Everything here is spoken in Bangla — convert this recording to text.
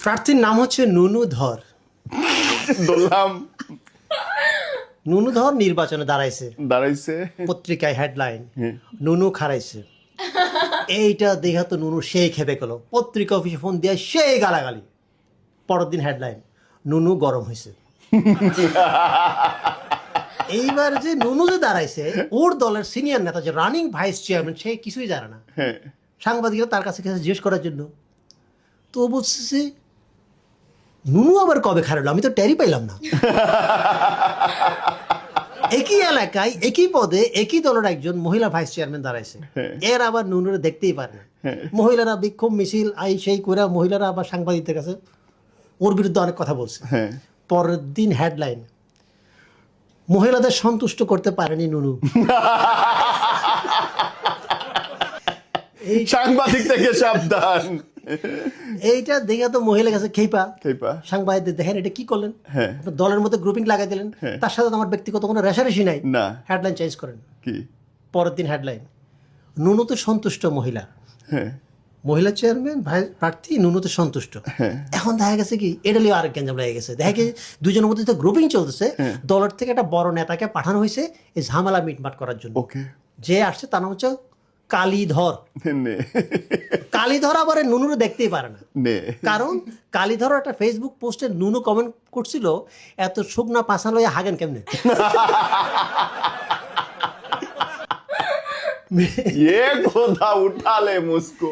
প্রার্থীর নাম হচ্ছে নুনু ধর। বললাম নুনু ধর নির্বাচনে দাঁড়াইছে পত্রিকায় হেডলাইন নুনু খারাইছে। এইটা দেখা তো নুনু সেই খেপে গেল, পত্রিকা অফিসে ফোন দিয়ে সেই গালাগালি। পরের দিন হেডলাইন নুনু গরম হয়েছে। এইবার যে নুনু যে দাঁড়াইছে, ওর দলের সিনিয়র নেতা যে রানিং ভাইস চেয়ারম্যান, সে কিছুই জানে না। সাংবাদিকরা তার কাছে জিজ্ঞেস করার জন্য, তো বলছে নুনু আবার কবে খারালো, আমি তো টেরই পাইলাম না। একই এলাকায় একই পদে একই দলের একজন মহিলা ভাইস চেয়ারম্যান দাঁড়াইছে, এর আবার নুনুরে দেখতেই পারে না। মহিলারা বিক্ষোভ মিছিল আই সেই করে মহিলারা আবার সাংবাদিকদের কাছে ওর বিরুদ্ধে অনেক কথা বলছে। পরের দিন হেডলাইন মহিলাদের সন্তুষ্ট করতে পারেনি নুনু। এই সাংবাদিক থেকে সাবধান। এইটা দেখে তো মহিলার কাছে খেপা সাংবাদিকদের, দেখেন এটা কি করলেন, দলের মধ্যে গ্রুপিং লাগাই দিলেন, তার সাথে আমার ব্যক্তিগত কোনো রেশারেশি নাই, হেডলাইন চেঞ্জ করেন। পরের দিন হেডলাইন নুনুতে সন্তুষ্ট মহিলা, মহিলা চেয়ারম্যান প্রার্থী নুনুতে সন্তুষ্ট। এখন দেখা গেছে কি এটা লিয়ে আরেক গ্যাঞ্জাম লেগে গেছে। দেখা গেছে দুজনের মধ্যে গ্রুপিং চলতেছে, দলের থেকে একটা বড় নেতাকে পাঠানো হয়েছে এই ঝামেলা মিটমাট করার জন্য। যে আসছে তার নাম হচ্ছে কালীধর। কালীধর আবার নুনুরে দেখতেই পারে না, কারণ কালীধর একটা ফেসবুক পোস্টে নুনু কমেন্ট করছিল, এত শুকনা পাশা লইয়া হাগেন কেমনে। ये खोदा उठा ले मुझको।